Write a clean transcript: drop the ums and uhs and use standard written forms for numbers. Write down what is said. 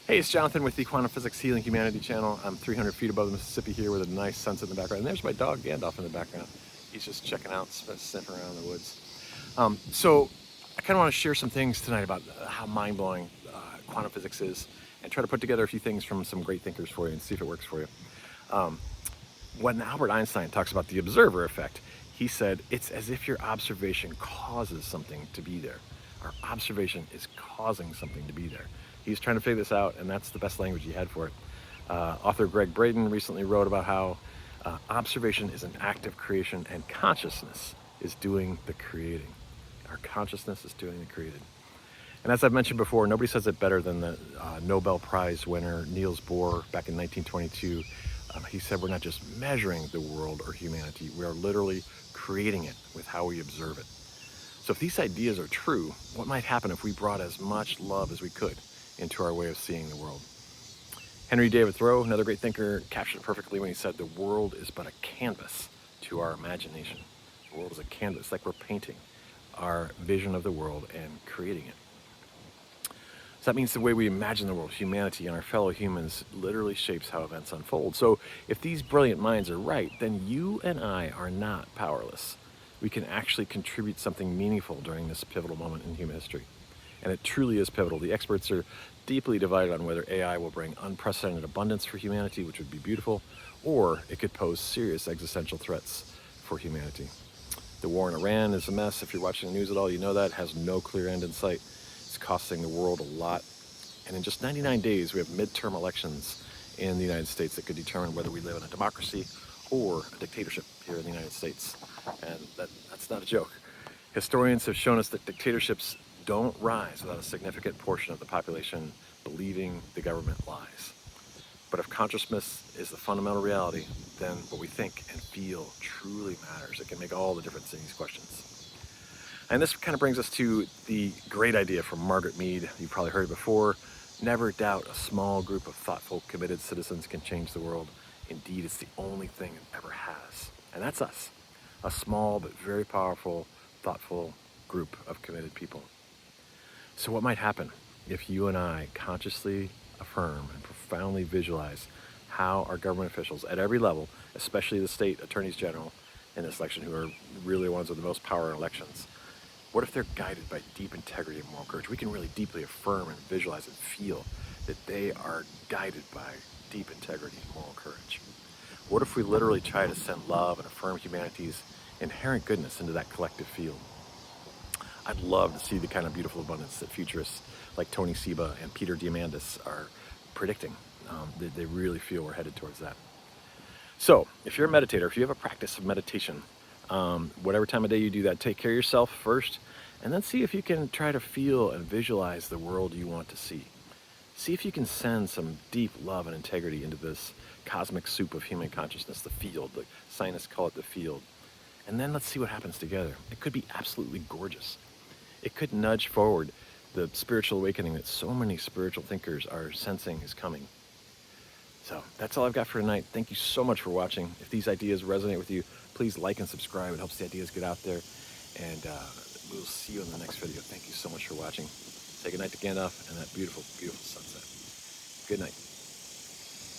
Hey, it's Jonathan with the Quantum Physics Healing Humanity channel. I'm 300 feet above the Mississippi here with a nice sunset in the background. And there's my dog, Gandalf, in the background. He's just checking out, sniffing around in the woods. So I kind of want to share some things tonight about how mind-blowing quantum physics is and try to put together a few things from some great thinkers for you and see if it works for you. When Albert Einstein talks about the observer effect, he said, it's as if your observation causes something to be there. Our observation is causing something to be there. He's trying to figure this out, and that's the best language he had for it. Author Greg Braden recently wrote about how observation is an act of creation and consciousness is doing the creating. Our consciousness is doing the creating. And as I've mentioned before, nobody says it better than the Nobel Prize winner Niels Bohr back in 1922. He said we're not just measuring the world or humanity, we are literally creating it with how we observe it. So if these ideas are true, what might happen if we brought as much love as we could into our way of seeing the world? Henry David Thoreau, another great thinker, captured it perfectly when he said the world is but a canvas to our imagination. The world is a canvas, like we're painting our vision of the world and creating it. So that means the way we imagine the world, humanity, and our fellow humans literally shapes how events unfold. So if these brilliant minds are right, then you and I are not powerless. We can actually contribute something meaningful during this pivotal moment in human history. And it truly is pivotal. The experts are deeply divided on whether AI will bring unprecedented abundance for humanity, which would be beautiful, or it could pose serious existential threats for humanity. The war in Iran is a mess. If you're watching the news at all, you know that. It has no clear end in sight. It's costing the world a lot. And in just 99 days, we have midterm elections in the United States that could determine whether we live in a democracy or a dictatorship here in the United States. And that's not a joke. Historians have shown us that dictatorships don't rise without a significant portion of the population believing the government lies. But if consciousness is the fundamental reality, then what we think and feel truly matters. It can make all the difference in these questions. And this kind of brings us to the great idea from Margaret Mead. You've probably heard it before. Never doubt a small group of thoughtful, committed citizens can change the world. Indeed, it's the only thing it ever has. And that's us. A small but very powerful, thoughtful group of committed people. So what might happen if you and I consciously affirm and profoundly visualize how our government officials at every level, especially the state attorneys general in this election, who are really the ones with the most power in elections, what if they're guided by deep integrity and moral courage? We can really deeply affirm and visualize and feel that they are guided by deep integrity and moral courage. What if we literally try to send love and affirm humanity's inherent goodness into that collective field? I'd love to see the kind of beautiful abundance that futurists like Tony Seba and Peter Diamandis are predicting. They really feel we're headed towards that. So if you're a meditator, if you have a practice of meditation, whatever time of day you do that, take care of yourself first, and then see if you can try to feel and visualize the world you want to see. See if you can send some deep love and integrity into this cosmic soup of human consciousness, the field. The scientists call it the field. And then let's see what happens together. It could be absolutely gorgeous. It could nudge forward the spiritual awakening that so many spiritual thinkers are sensing is coming. So that's all I've got for tonight. Thank you so much for watching. If these ideas resonate with you, please like and subscribe. It helps the ideas get out there. And we'll see you in the next video. Thank you so much for watching. Say goodnight to Gandalf and that beautiful, beautiful sunset. Good night.